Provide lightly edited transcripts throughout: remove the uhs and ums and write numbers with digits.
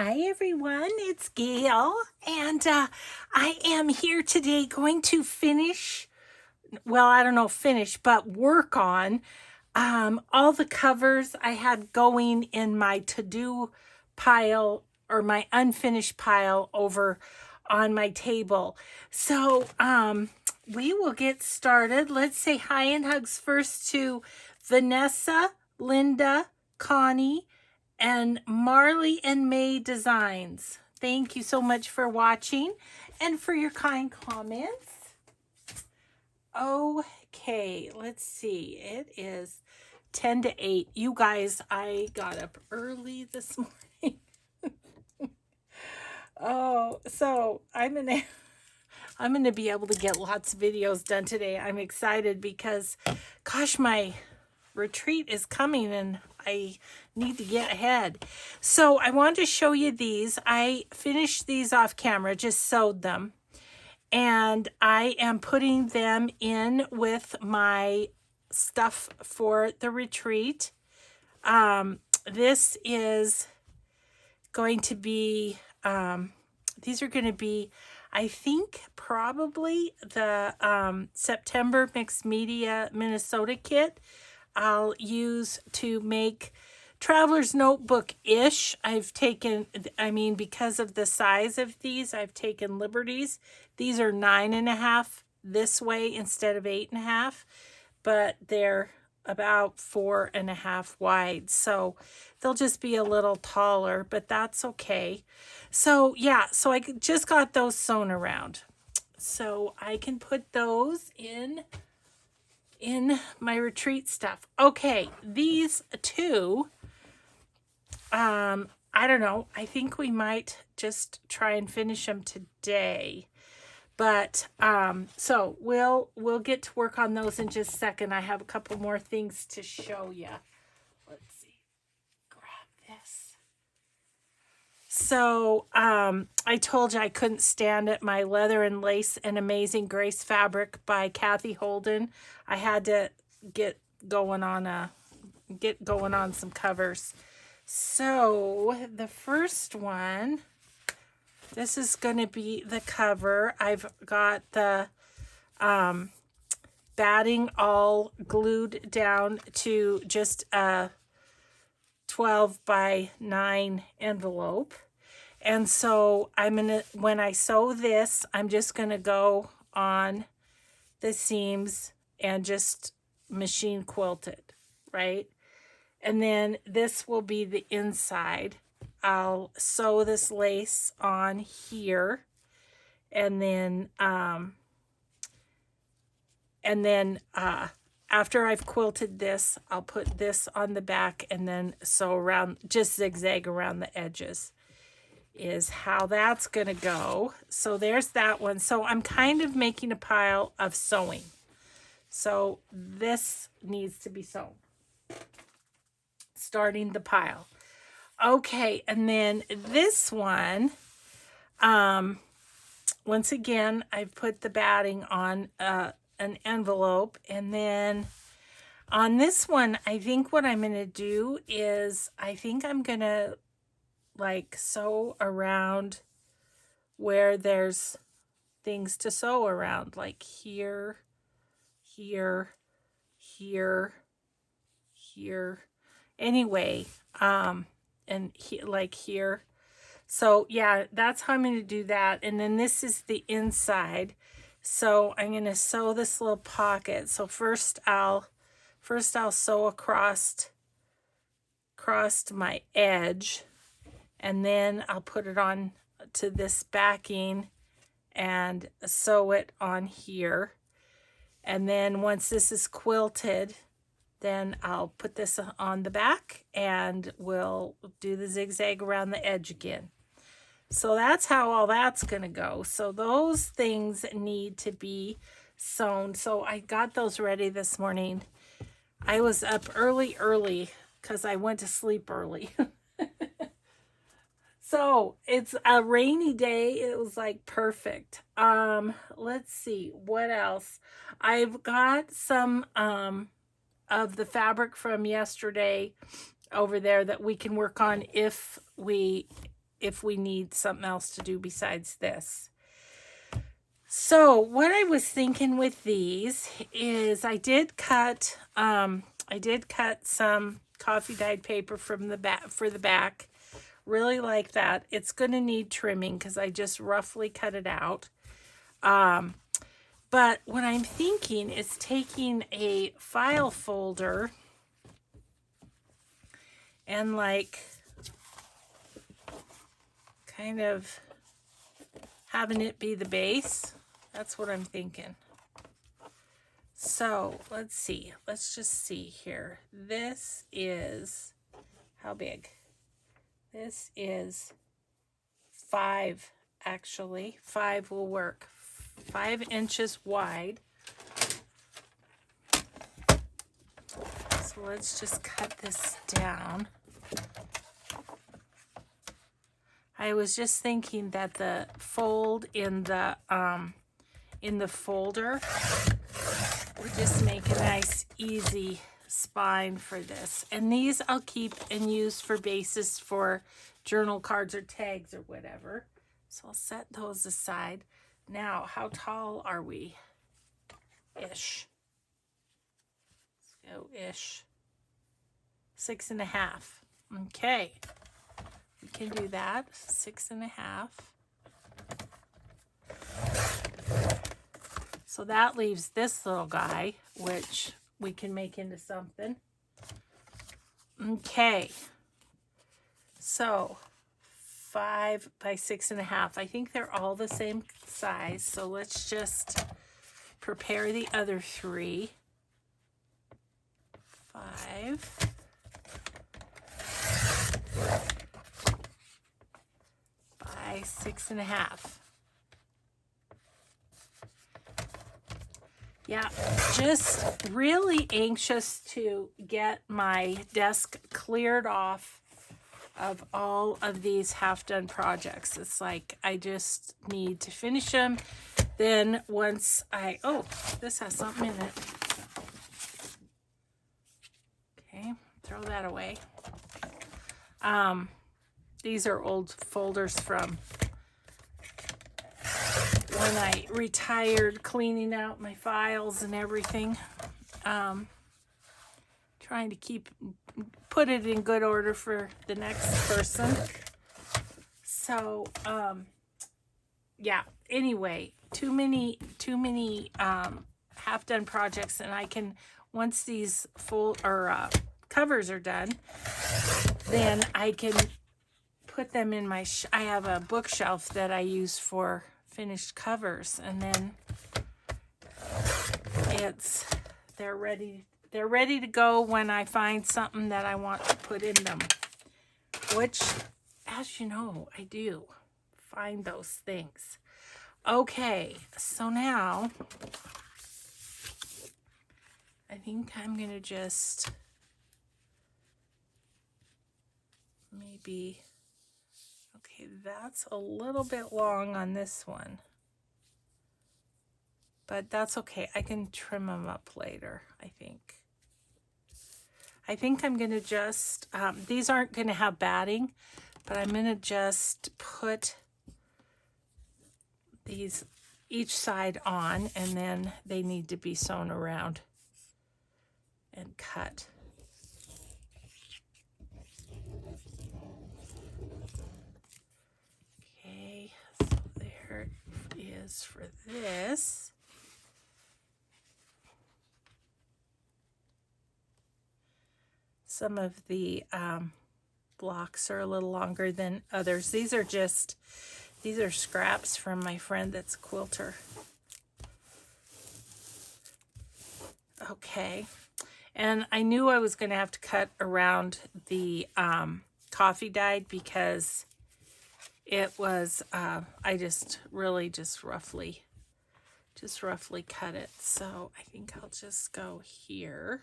Hi everyone, it's Gail, and I am here today going to finish, well, I don't know, finish, but work on all the covers I had going in my to-do pile or my unfinished pile over on my table. So we will get started. Let's say hi and hugs first to Vanessa, Linda, Connie, and Marley and May Designs. Thank you so much for watching and for your kind comments. Okay, let's see. It is 10 to 8. You guys, I got up early this morning. Oh, so I'm gonna be able to get lots of videos done today. I'm excited because gosh, my retreat is coming and I need to get ahead. So I want to show you these. I finished these off camera, just sewed them. And I am putting them in with my stuff for the retreat. This is going to be, these are going to be, I think, probably the September Mixed Media Minnesota kit I'll use to make Traveler's Notebook-ish. Because of the size of these, I've taken liberties. These are 9.5 this way instead of 8.5, but they're about 4.5 wide. So they'll just be a little taller, but that's okay. So yeah, so I just got those sewn around. So I can put those in my retreat stuff. Okay, these two, I don't know. I think we might just try and finish them today. But so we'll get to work on those in just a second. I have a couple more things to show you. Let's see. Grab this. So I told you I couldn't stand it. My Leather and Lace and Amazing Grace fabric by Kathy Holden. I had to get going on some covers. So the first one, this is going to be the cover. I've got the batting all glued down to just a 12 by 9 envelope. And so when I sew this, I'm just going to go on the seams and just machine quilt it, right? And then this will be the inside. I'll sew this lace on here, and then after I've quilted this, I'll put this on the back and then sew around, just zigzag around the edges is how that's gonna go. So there's that one. So I'm kind of making a pile of sewing. So this needs to be sewn. Starting the pile. Okay, and then this one, once again, I've put the batting on an envelope, and then on this one, I think what I'm going to do is I think I'm going to like sew around where there's things to sew around, like here, here, here, here. Anyway, and like here. So yeah, that's how I'm going to do that. And then this is the inside. So I'm going to sew this little pocket. So first I'll sew across my edge, and then I'll put it on to this backing and sew it on here. And then once this is quilted, then I'll put this on the back and we'll do the zigzag around the edge again. So that's how all that's going to go. So those things need to be sewn. So I got those ready this morning. I was up early because I went to sleep early. So it's a rainy day. It was like perfect. Let's see what else. I've got some of the fabric from yesterday over there that we can work on if we if we need something else to do besides this. So what I was thinking with these is I did cut some coffee dyed paper from the back for the back. Really like that. It's going to need trimming because I just roughly cut it out. But what I'm thinking is taking a file folder and like kind of having it be the base. That's what I'm thinking. So let's see. Let's just see here. This is, how big? This is 5, actually. 5 will work. 5 inches wide. So let's just cut this down. I was just thinking that the fold in the folder would just make a nice, easy spine for this. And these I'll keep and use for bases for journal cards or tags or whatever. So I'll set those aside. Now, how tall are we? Ish. Let's go ish. 6.5. Okay. We can do that. 6.5. So that leaves this little guy, which we can make into something. Okay. So 5 by 6.5. I think they're all the same size. So let's just prepare the other 3. 5. By 6.5. Yeah, just really anxious to get my desk cleared off of all of these half-done projects. It's like I just need to finish them. Then once oh, this has something in it. Okay, throw that away. These are old folders from when I retired, cleaning out my files and everything. Trying to put it in good order for the next person. So, yeah, anyway, too many half-done projects, and I can, once these covers are done, then I can put them in my, I have a bookshelf that I use for finished covers, and then they're ready to go when I find something that I want to put in them, which, as you know, I do find those things. Okay, so now I think I'm gonna just maybe, okay, that's a little bit long on this one, but that's okay. I can trim them up later, I think. I think I'm going to just, these aren't going to have batting, but I'm going to just put these each side on, and then they need to be sewn around and cut. Okay, so there it is for this. Some of the blocks are a little longer than others. These are scraps from my friend that's a quilter. Okay, and I knew I was going to have to cut around the coffee dyed because it was, I just really roughly cut it. So I think I'll just go here.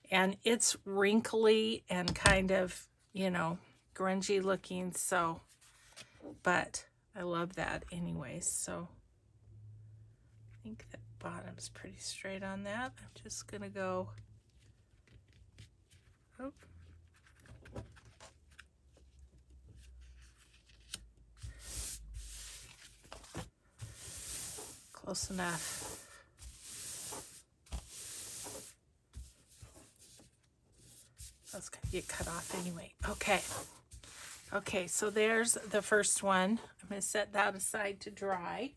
And it's wrinkly and kind of, you know, grungy looking, so, but I love that anyways. So I think the bottom's pretty straight on that. I'm just gonna go Oh. Close enough. That's going to get cut off anyway. Okay. Okay, so there's the first one. I'm going to set that aside to dry.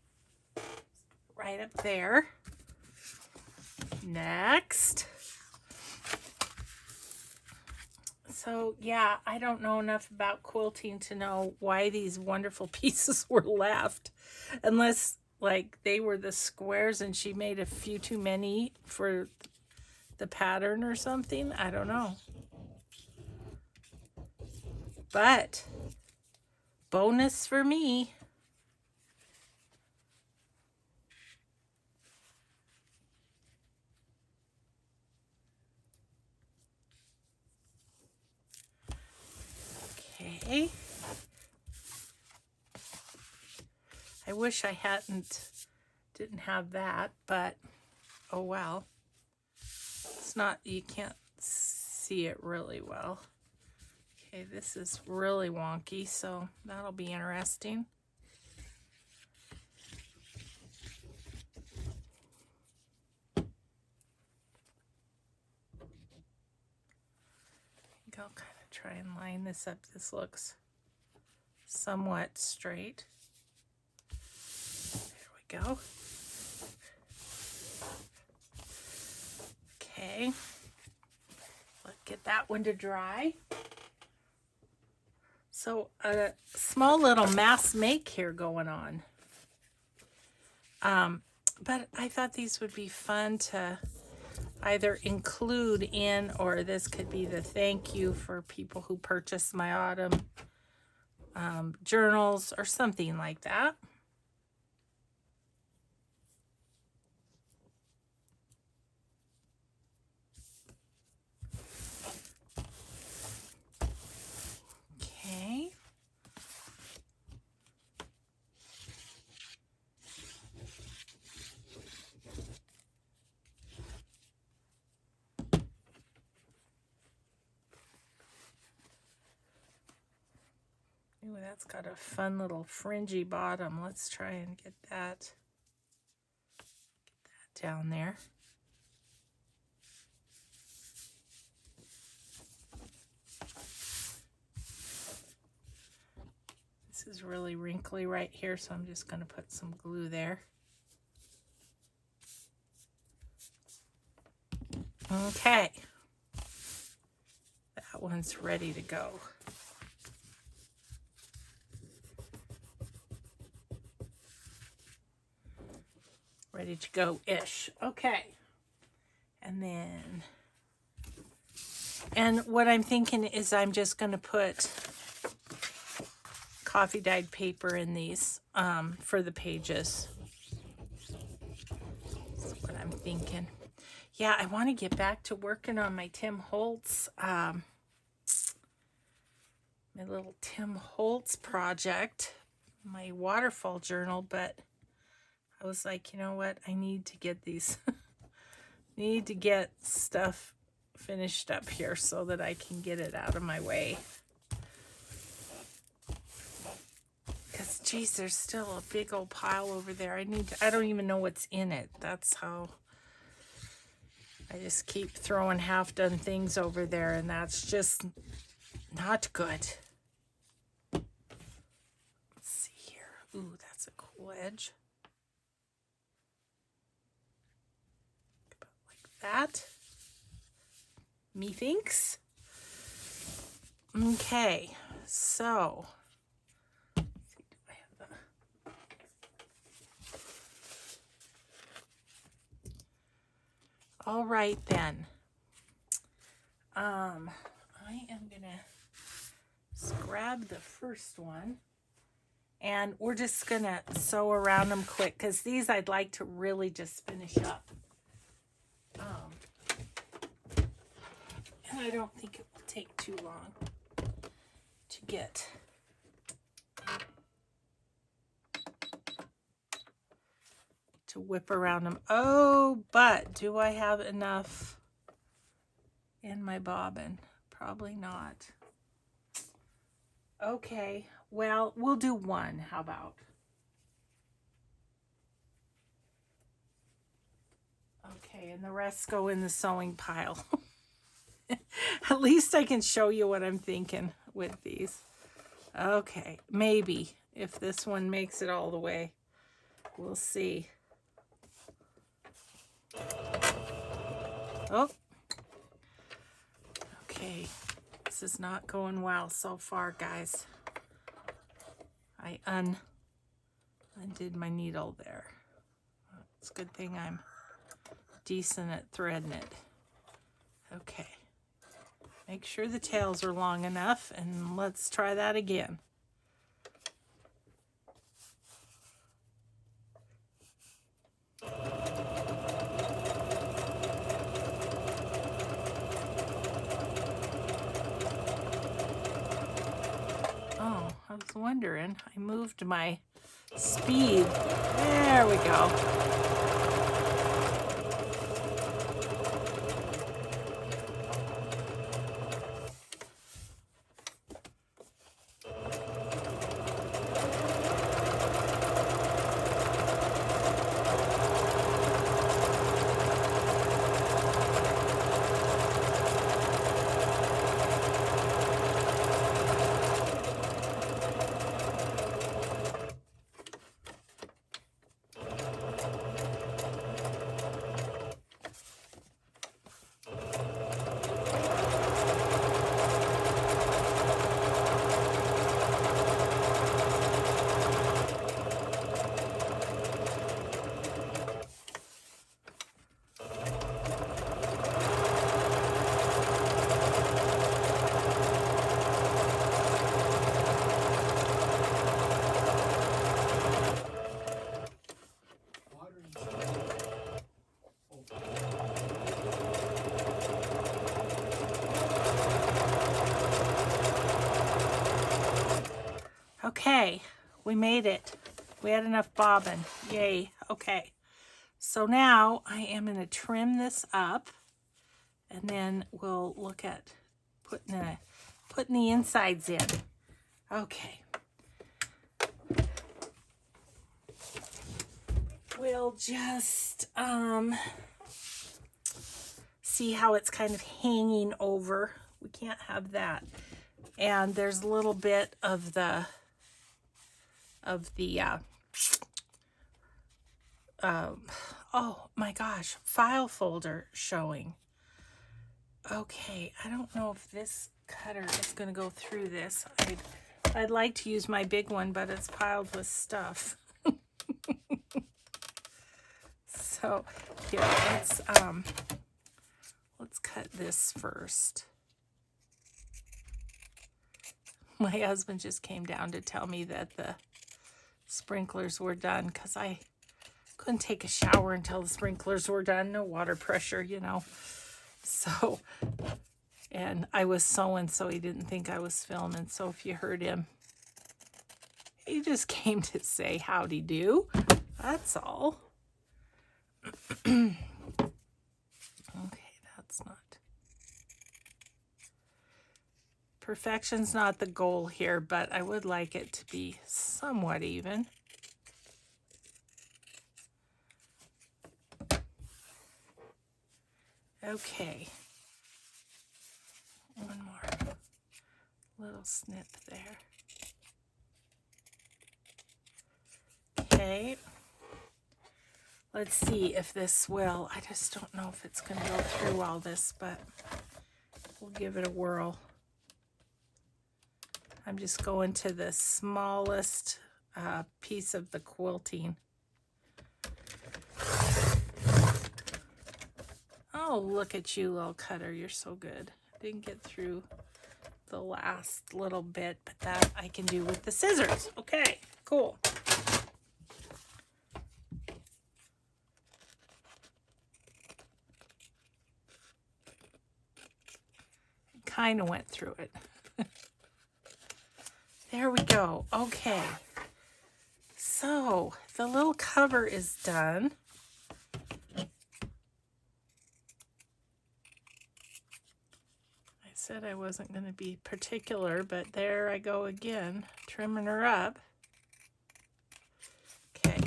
Right up there. Next. So, yeah, I don't know enough about quilting to know why these wonderful pieces were left. Unless, like, they were the squares and she made a few too many for the pattern or something. I don't know. But, bonus for me. Okay. I wish I didn't have that, but oh well. It's not, you can't see it really well. Okay, this is really wonky, so that'll be interesting. I think I'll kind of try and line this up. This looks somewhat straight. There we go. Okay. Let's get that one to dry. So a small little mass make here going on. But I thought these would be fun to either include in, or this could be the thank you for people who purchase my autumn journals or something like that. Okay. Ooh, that's got a fun little fringy bottom. Let's try and get that down there. This is really wrinkly right here, so I'm just going to put some glue there. Okay. That one's ready to go. Ready to go-ish. Okay. And then, and what I'm thinking is I'm just going to put coffee dyed paper in these for the pages. That's what I'm thinking. Yeah, I want to get back to working on my Tim Holtz, my little Tim Holtz project, my waterfall journal, but I was like, you know what? I need to get these, need to get stuff finished up here so that I can get it out of my way. Because, geez, there's still a big old pile over there. I don't even know what's in it. That's how I just keep throwing half-done things over there, and that's just not good. Let's see here. Ooh, that's a cool edge. That, methinks. Okay, so let's see, do I have the, all right then. I am gonna grab the first one, and we're just gonna sew around them quick because these I'd like to really just finish up. And I don't think it will take too long to get to whip around them. Oh, but do I have enough in my bobbin? Probably not. Okay, well, we'll do one. How about? Okay, and the rest go in the sewing pile. At least I can show you what I'm thinking with these. Okay, maybe if this one makes it all the way. We'll see. Oh. Okay, this is not going well so far, guys. I undid my needle there. It's a good thing I'm decent at threading it. Okay. Make sure the tails are long enough, and let's try that again. Oh, I was wondering. I moved my speed. There we go. Okay, we made it. We had enough bobbin. Yay. Okay. So now I am going to trim this up, and then we'll look at putting the insides in. Okay. We'll just see how it's kind of hanging over. We can't have that. And there's a little bit of the oh my gosh, file folder showing. Okay, I don't know if this cutter is going to go through this. I'd like to use my big one, but it's piled with stuff. So here, let's cut this first. My husband just came down to tell me that the sprinklers were done because I couldn't take a shower until the sprinklers were done. No water pressure, you know. So, and I was sewing, so he didn't think I was filming. So if you heard him, he just came to say howdy do. That's all. Okay, that's not. Perfection's not the goal here, but I would like it to be somewhat even. Okay. One more little snip there. Okay. Let's see if this will. I just don't know if it's going to go through all this, but we'll give it a whirl. I'm just going to the smallest piece of the quilting. Oh, look at you, little cutter. You're so good. Didn't get through the last little bit, but that I can do with the scissors. Okay, cool. Kind of went through it. There we go. Okay. So the little cover is done. I said I wasn't going to be particular, but there I go again, trimming her up. Okay.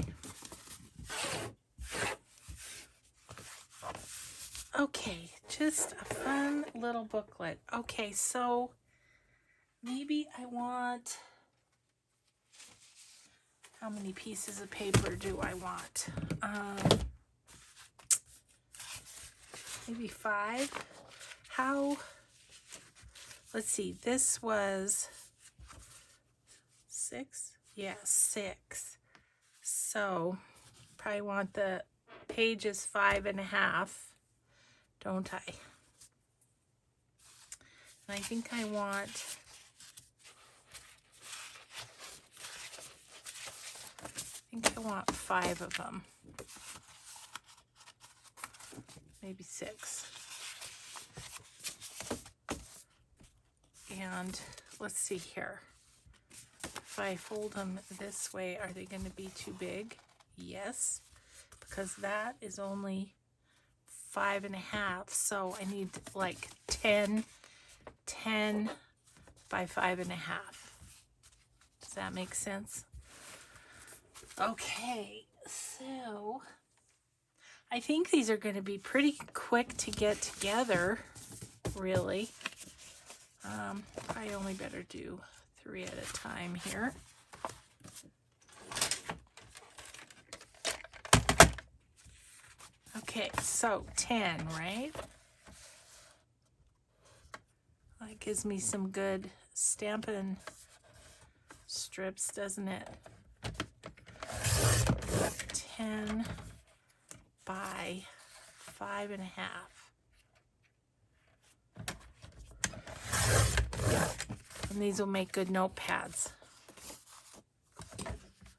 Okay, just a fun little booklet. Okay, so maybe I want, how many pieces of paper do I want? Maybe 5. How, let's see, this was 6? Yeah, 6. So, probably want the pages 5.5, don't I? And I think I want, 5 of them. Maybe 6. And let's see here. If I fold them this way, are they going to be too big? Yes, because that is only 5.5. So I need like 10 by 5.5. Does that make sense? Okay, so I think these are going to be pretty quick to get together, really. I only better do 3 at a time here. Okay, so 10, right? That gives me some good stamping strips, doesn't it? 10 by 5.5. And these will make good notepads,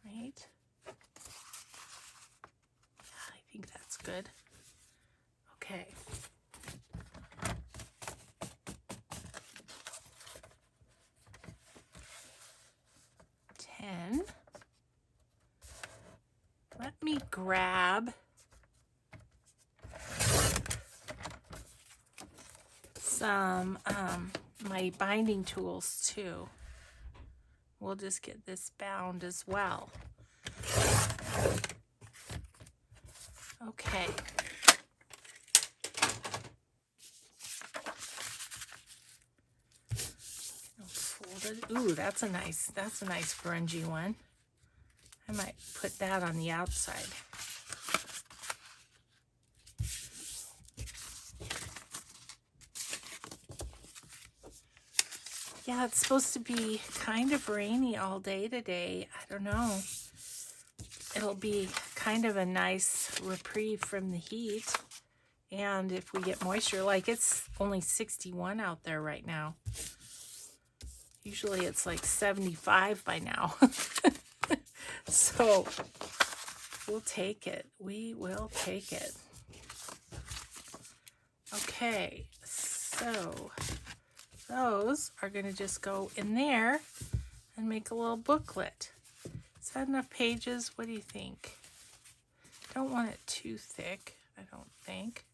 right? I think that's good. Okay. Let me grab some my binding tools too. We'll just get this bound as well. Okay. Folded. Ooh, that's a nice grungy one. I might put that on the outside. Yeah, it's supposed to be kind of rainy all day today. I don't know. It'll be kind of a nice reprieve from the heat. And if we get moisture, like it's only 61 out there right now. Usually it's like 75 by now. So we'll take it. We will take it. Okay, so those are going to just go in there and make a little booklet. Is that enough pages? What do you think? Don't want it too thick, I don't think.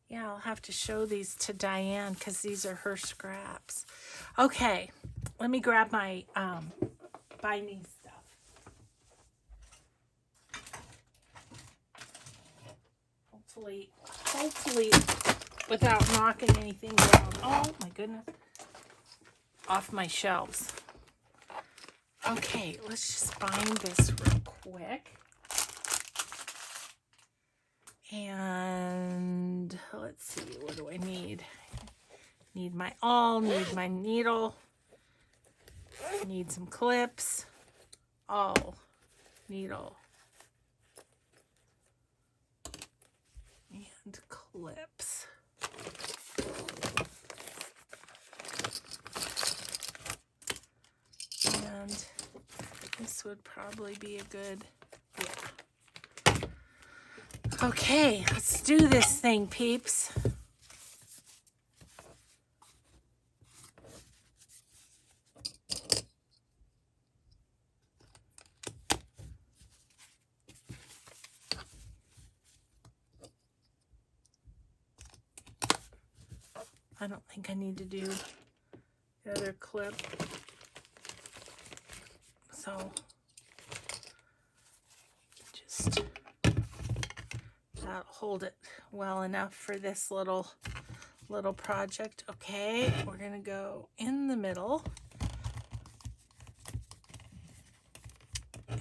Yeah, I'll have to show these to Diane because these are her scraps. Okay, let me grab my binding stuff. Hopefully without knocking anything down. Oh my goodness. Off my shelves. Okay, let's just bind this real quick. And let's see, what do I need? Need my awl, need my needle, need some clips, awl, needle, and clips. And this would probably be a good, yeah. Okay, let's do this thing, peeps. I don't think I need to do the other clip. So just that'll hold it well enough for this little project. Okay, we're gonna go in the middle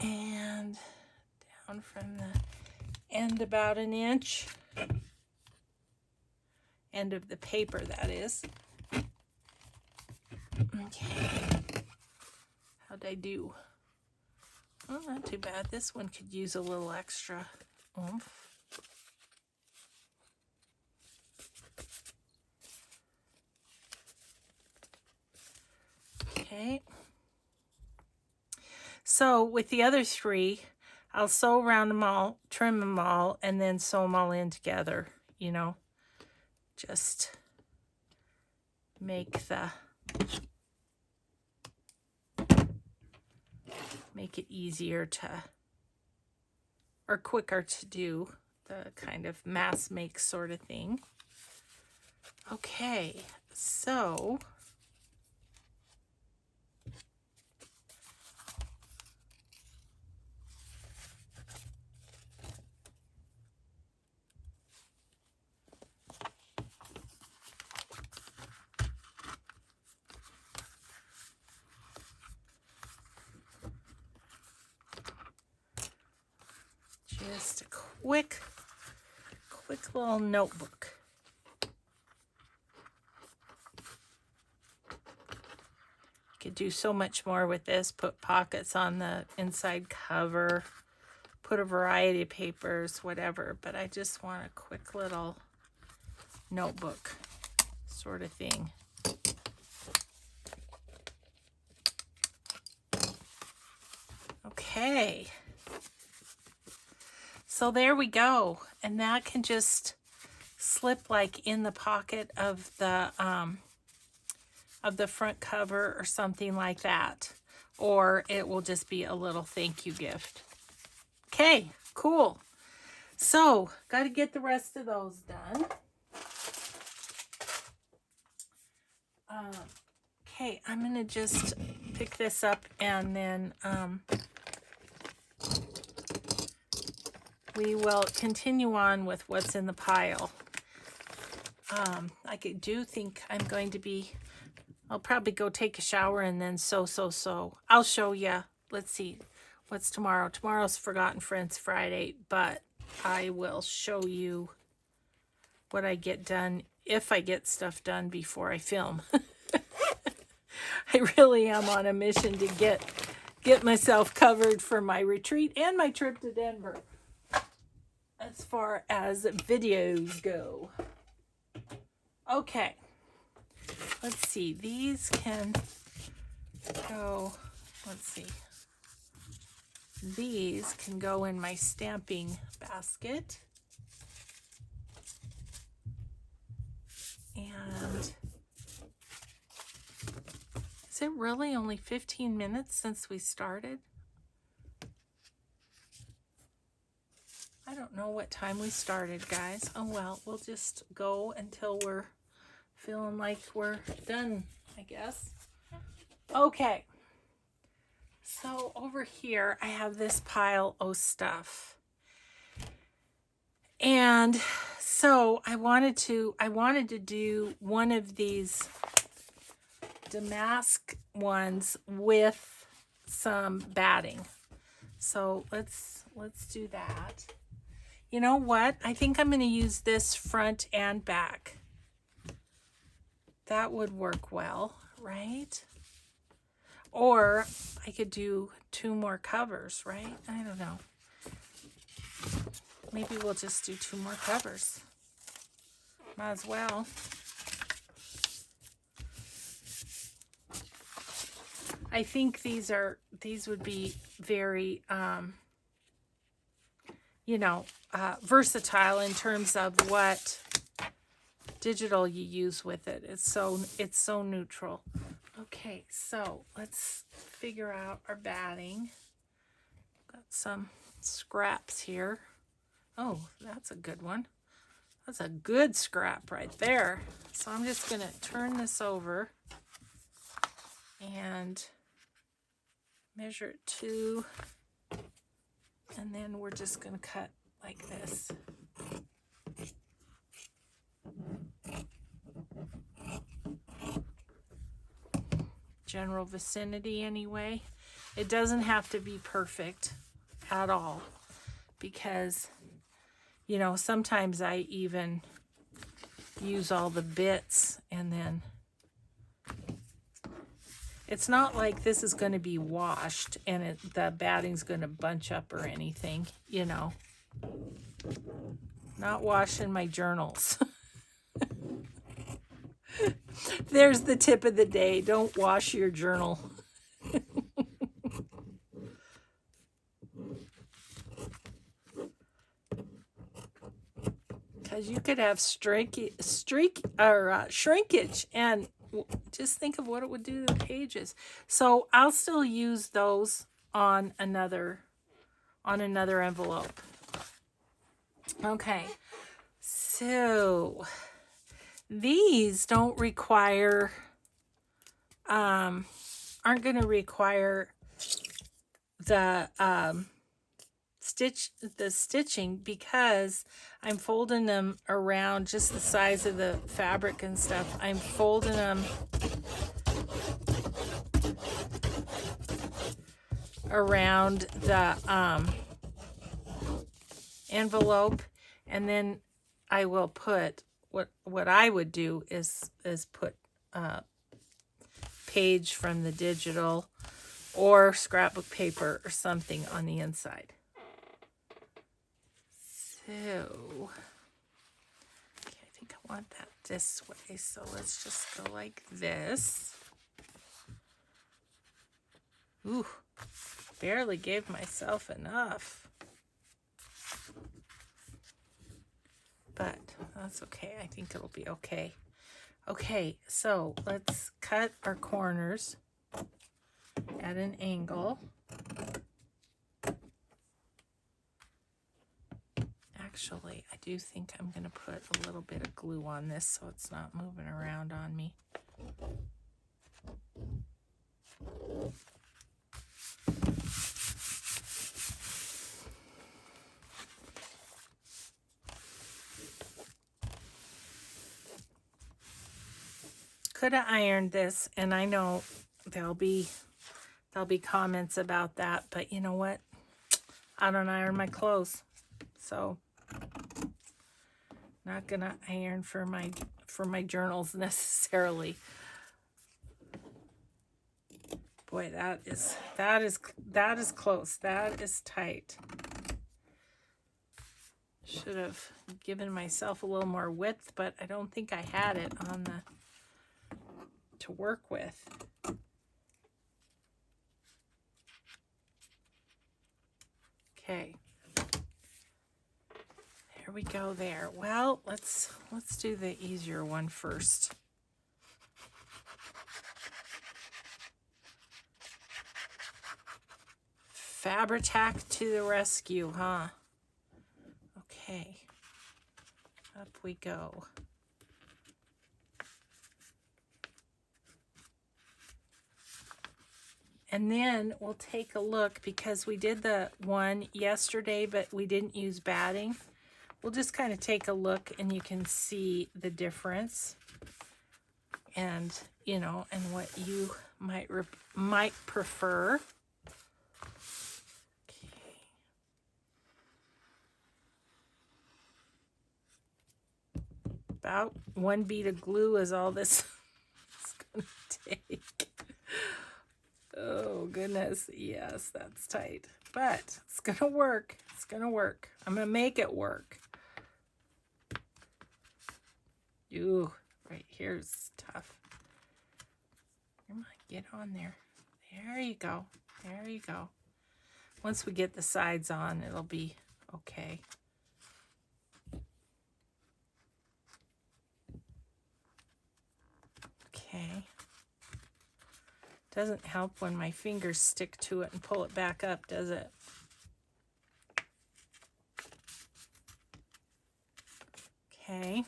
and down from the end about an inch. End of the paper, that is. Okay. How'd I do? Oh, not too bad. This one could use a little extra oomph. Okay. So with the other three, I'll sew around them all, trim them all, and then sew them all in together, you know. Just make it easier to, or quicker to do, the kind of mass make sort of thing. Okay, so just a quick little notebook. Could do so much more with this. Put pockets on the inside cover, put a variety of papers, whatever, but I just want a quick little notebook sort of thing. Okay, so there we go, and that can just slip like in the pocket of the front cover or something like that, or it will just be a little thank you gift. Okay, cool. So got to get the rest of those done. Okay, I'm gonna just pick this up and then we will continue on with what's in the pile. I do think I'm going to be, I'll probably go take a shower and then sew. I'll show you. Let's see, what's tomorrow? Tomorrow's Forgotten Friends Friday, but I will show you what I get done, if I get stuff done before I film. I really am on a mission to get myself covered for my retreat and my trip to Denver, as far as videos go. Okay, let's see, these can go, let's see, these can go in my stamping basket. And is it really only 15 minutes since we started? I don't know what time we started, guys. Oh well, we'll just go until we're feeling like we're done, I guess. Okay. So over here, I have this pile of stuff. And so I wanted to do one of these damask ones with some batting. So let's do that. You know what? I think I'm going to use this front and back. That would work well, right? Or I could do 2 more covers, right? I don't know. Maybe we'll just do 2 more covers. Might as well. I think these would be very, you know, versatile in terms of what digital you use with it. It's so neutral. Okay, so let's figure out our batting. Got some scraps here. Oh, that's a good one. That's a good scrap right there. So I'm just going to turn this over and measure it 2. And then we're just going to cut like this. General vicinity anyway. It doesn't have to be perfect at all, because, you know, sometimes I even use all the bits, and then it's not like this is going to be washed and the batting's going to bunch up or anything, you know. Not washing my journals. There's the tip of the day. Don't wash your journal. Because you could have shrinkage, and just think of what it would do to the pages. So I'll still use those on another envelope. Okay, so these don't require, aren't going to require the stitching, because I'm folding them around just the size of the fabric and stuff. I'm folding them around the envelope, and then I will put what I would do is put page from the digital or scrapbook paper or something on the inside. So, okay, I think I want that this way, so let's just go like this. Ooh, barely gave myself enough. But that's okay. I think it'll be okay. Okay, so let's cut our corners at an angle. Actually, I do think I'm going to put a little bit of glue on this so it's not moving around on me. Could have ironed this, and I know there'll be comments about that, but you know what? I don't iron my clothes, so not gonna iron for my journals necessarily. Boy, that is close. That is tight. Should have given myself a little more width, but I don't think I had it on to work with. Okay. There we go there. Well, let's do the easier one first. Fabri-Tac to the rescue, huh? Okay. Up we go. And then we'll take a look, because we did the one yesterday, but we didn't use batting. We'll just kind of take a look, and you can see the difference, and you know, and what you might prefer. Okay. About 1 bead of glue is all this is gonna take. Oh goodness, yes, that's tight, but it's gonna work. It's gonna work. I'm gonna make it work. Ooh, right here's tough. Come on, get on there. There you go. There you go. Once we get the sides on, it'll be okay. Okay. Doesn't help when my fingers stick to it and pull it back up, does it? Okay.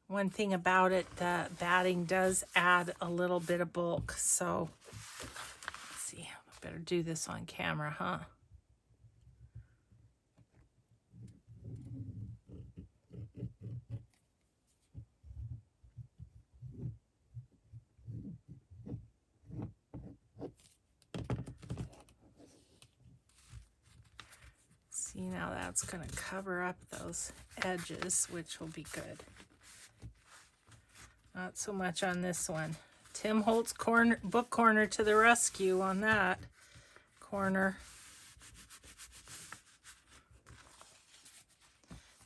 One thing about it, the batting does add a little bit of bulk. So, let's see. I better do this on camera, huh? See, now that's going to cover up those edges, which will be good. Not so much on this one. Tim Holtz book corner to the rescue on that corner.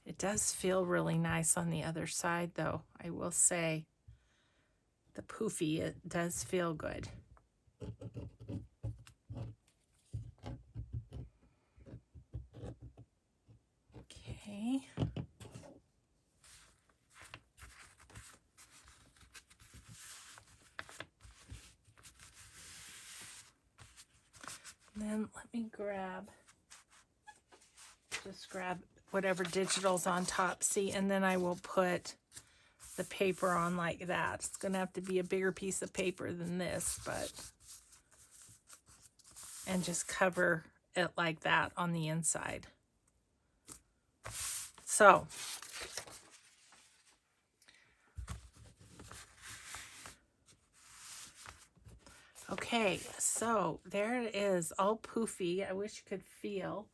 It does feel really nice on the other side, though. I will say the poofy, it does feel good. Okay. Then let me just grab whatever digital's on top, see, and then I will put the paper on like that. It's gonna have to be a bigger piece of paper than this, but, and just cover it like that on the inside. So, okay, so there it is, all poofy. I wish you could feel.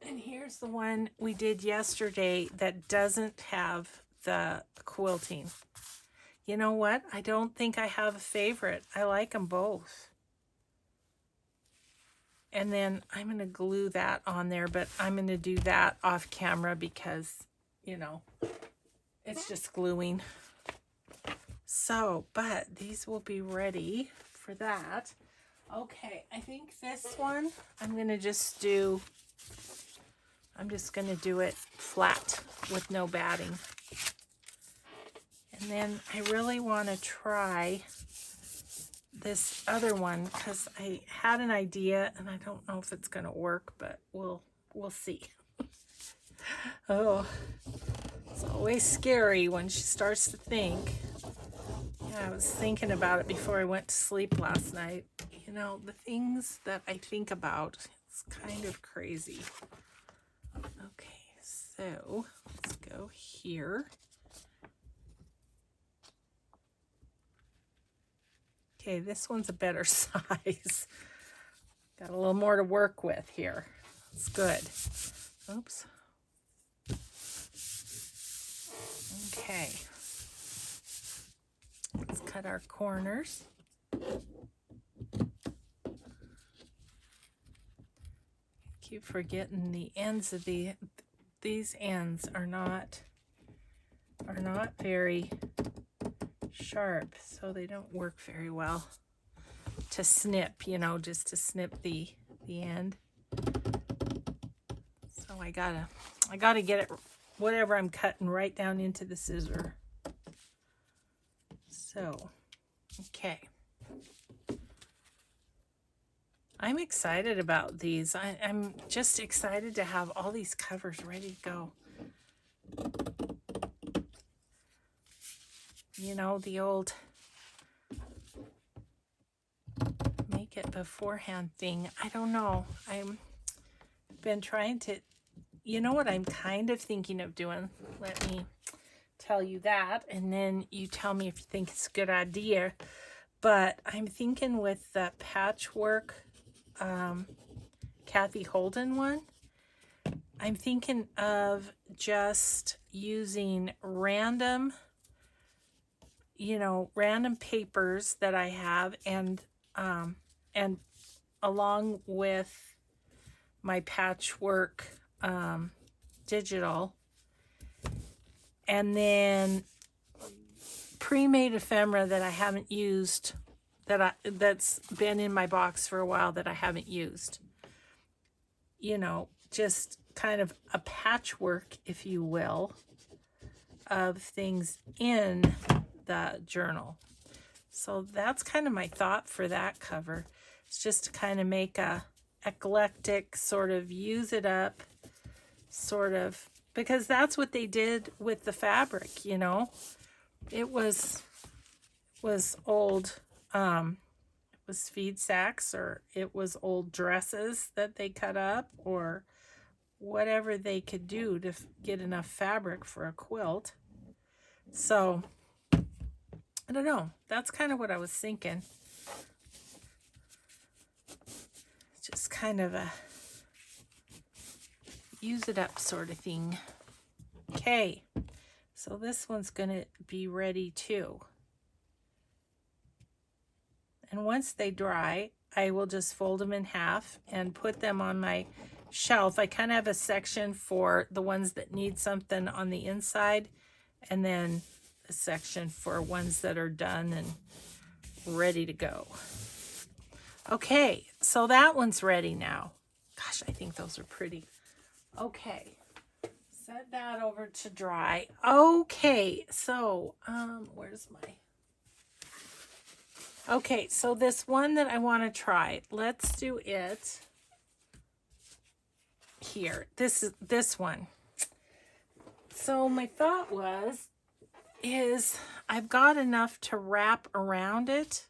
And here's the one we did yesterday that doesn't have the quilting. You know what? I don't think I have a favorite. I like them both. And then I'm going to glue that on there, but I'm going to do that off camera because, you know, it's just gluing. So, but these will be ready for that. Okay, I think this one I'm going to just do, I'm just going to do it flat with no batting. And then I really want to try this other one because I had an idea and I don't know if it's going to work, but we'll see. Oh, it's always scary when she starts to think. Yeah, I was thinking about it before I went to sleep last night. You know, the things that I think about, it's kind of crazy. Okay, so let's go here. Okay, this one's a better size. Got a little more to work with here. It's good. Oops. Okay. Let's cut our corners. Keep forgetting the ends of these ends are not very sharp, so they don't work very well to snip, you know, just to snip the end. So I gotta get it, whatever I'm cutting, right down into the scissor. So, okay. I'm excited about these. I'm just excited to have all these covers ready to go. You know, the old make it beforehand thing. I don't know. I've been trying to, you know what I'm kind of thinking of doing? Let me tell you that, and then you tell me if you think it's a good idea. But I'm thinking with the patchwork Kathy Holden one, I'm thinking of just using random, you know, random papers that I have, and along with my patchwork digital, and then pre-made ephemera that I haven't used, that's been in my box for a while that I haven't used. You know, just kind of a patchwork, if you will, of things in the journal. So that's kind of my thought for that cover. It's just to kind of make a eclectic, sort of use it up, sort of because that's what they did with the fabric, you know. It was old, it was feed sacks, or it was old dresses that they cut up, or whatever they could do to get enough fabric for a quilt. So I don't know, that's kind of what I was thinking. Just kind of a use it up sort of thing. Okay, so this one's gonna be ready too. And once they dry, I will just fold them in half and put them on my shelf. I kind of have a section for the ones that need something on the inside, and then a section for ones that are done and ready to go. Okay, so that one's ready now. Gosh, I think those are pretty. Okay, set that over to dry. Okay, so where's my... Okay, so this one that I want to try, let's do it here. This is this one. So my thought is I've got enough to wrap around it.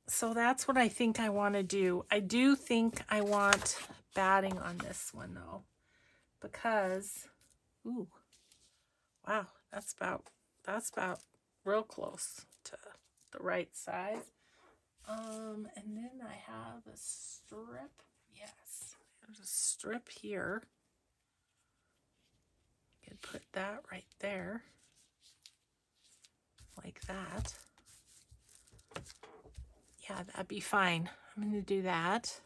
So that's what I think I want to do. I do think I want batting on this one though, because, ooh, wow, that's about real close to the right size. And then I have a strip. Yes, there's a strip here. Could put that right there, like that. Yeah, that'd be fine. I'm going to do that.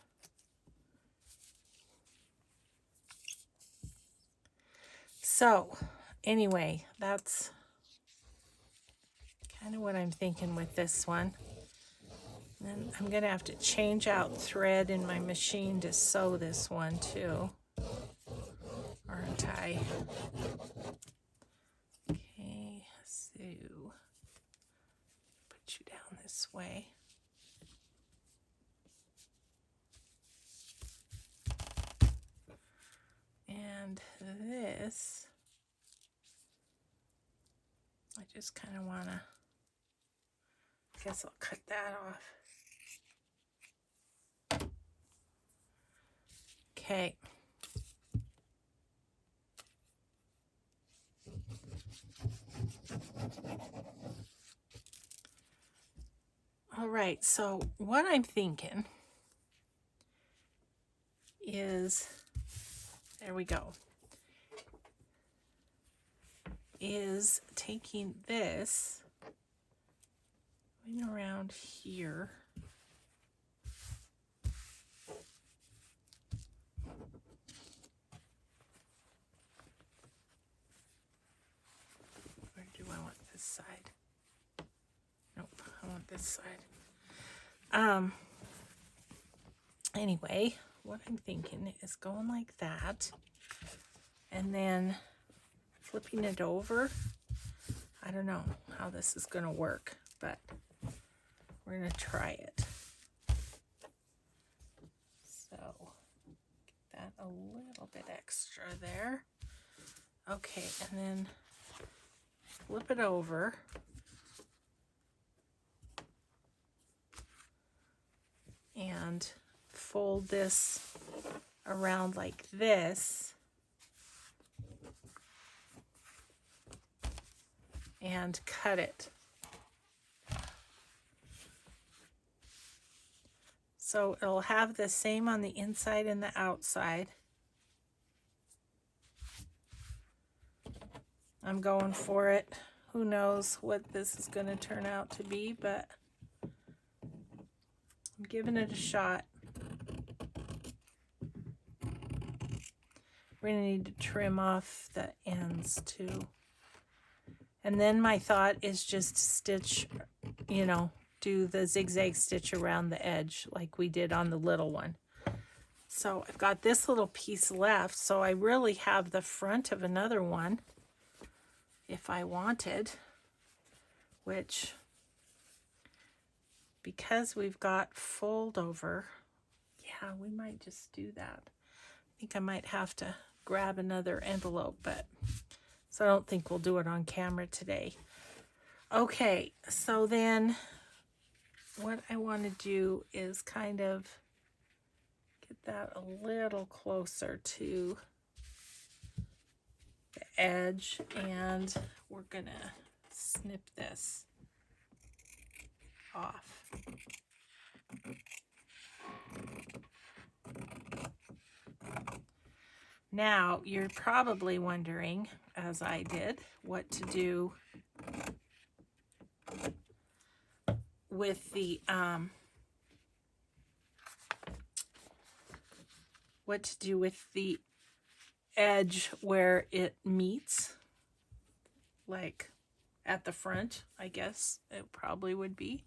So, anyway, that's kind of what I'm thinking with this one. And I'm going to have to change out thread in my machine to sew this one too, aren't I? Okay, so put you down this way. And this, I just kind of want to, I guess I'll cut that off. Okay. All right, so what I'm thinking is, there we go, is taking this, going around here, where do I want this side? Nope, I want this side. Anyway, what I'm thinking is going like that, and then flipping it over. I don't know how this is going to work, but we're going to try it. So, get that a little bit extra there. Okay, and then flip it over. And fold this around like this. And cut it. So it'll have the same on the inside and the outside. I'm going for it. Who knows what this is going to turn out to be, but I'm giving it a shot. We're going to need to trim off the ends too. And then my thought is just stitch, you know, do the zigzag stitch around the edge like we did on the little one. So I've got this little piece left, so I really have the front of another one if I wanted, which, because we've got fold over, yeah, we might just do that. I think I might have to grab another envelope, but so I don't think we'll do it on camera today. Okay, so then what I want to do is kind of get that a little closer to the edge, and we're gonna snip this off. Now, you're probably wondering, as I did, what to do with the edge where it meets, like at the front, I guess it probably would be.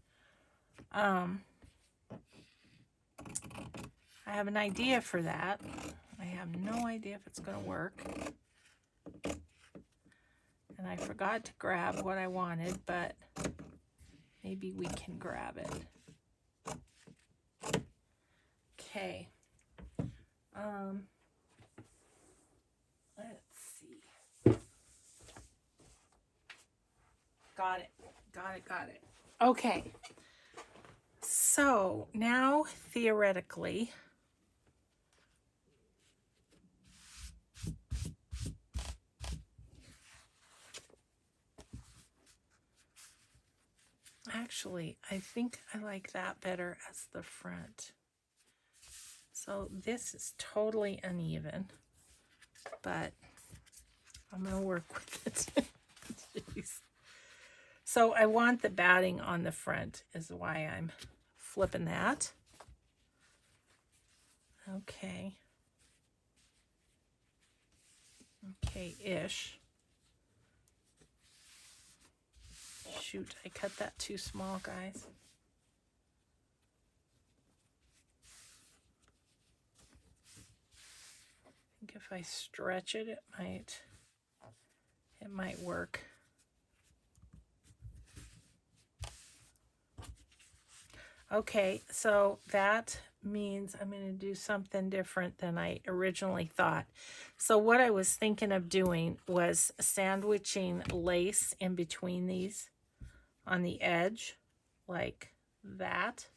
I have an idea for that. I have no idea if it's going to work. And I forgot to grab what I wanted, but maybe we can grab it. Okay. Let's see. Got it. Okay. So now theoretically, actually, I think I like that better as the front. So this is totally uneven, but I'm going to work with it. Jeez. So I want the batting on the front is why I'm flipping that. Okay. Okay-ish. Shoot, I cut that too small, guys. I think if I stretch it, it might work. Okay, so that means I'm going to do something different than I originally thought. So what I was thinking of doing was sandwiching lace in between these on the edge, like that.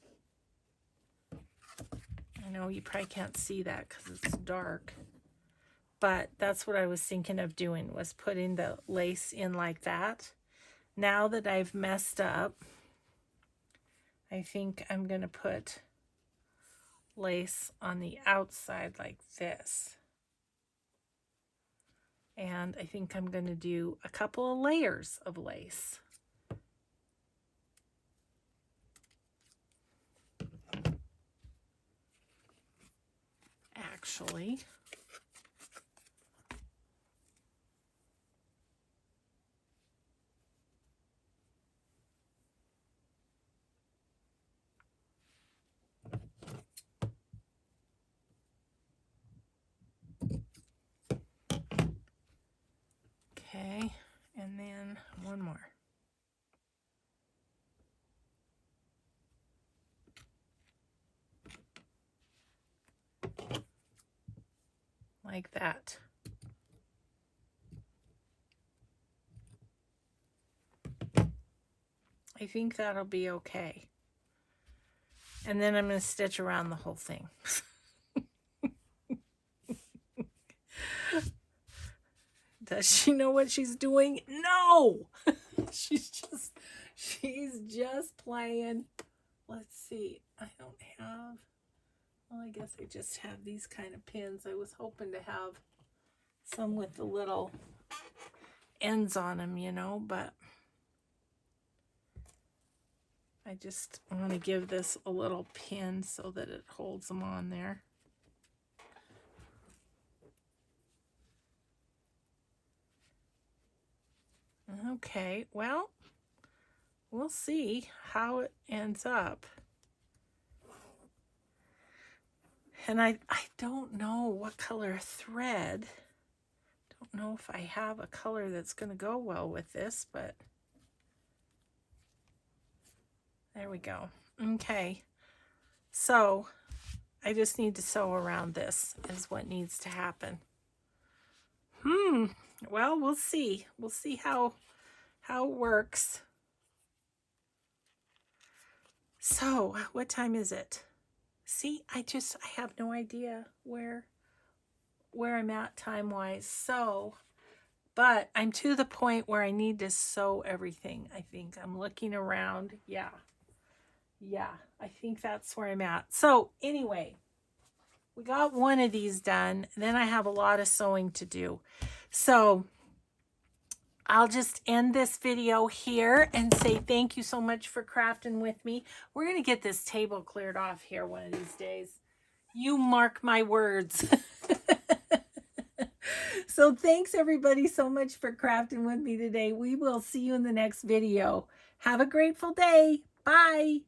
I know you probably can't see that because it's dark, but that's what I was thinking of doing, was putting the lace in like that. Now that I've messed up, I think I'm going to put lace on the outside like this. And I think I'm going to do a couple of layers of lace. Actually, okay, and then one more. Like that. I think that'll be okay. And then I'm going to stitch around the whole thing. Does she know what she's doing? No! she's just playing. Let's see. I don't have, well, I guess I just have these kind of pins. I was hoping to have some with the little ends on them, you know, but I just want to give this a little pin so that it holds them on there. Okay, well, we'll see how it ends up. And I don't know what color thread. Don't know if I have a color that's going to go well with this, but there we go. Okay, so I just need to sew around this is what needs to happen. Well, we'll see. We'll see how it works. So, what time is it? See, I have no idea where I'm at time-wise. So, but I'm to the point where I need to sew everything. I think I'm looking around. Yeah. Yeah, I think that's where I'm at. So, anyway, we got one of these done. Then I have a lot of sewing to do. So, I'll just end this video here and say thank you so much for crafting with me. We're going to get this table cleared off here one of these days. You mark my words. So thanks everybody so much for crafting with me today. We will see you in the next video. Have a grateful day. Bye.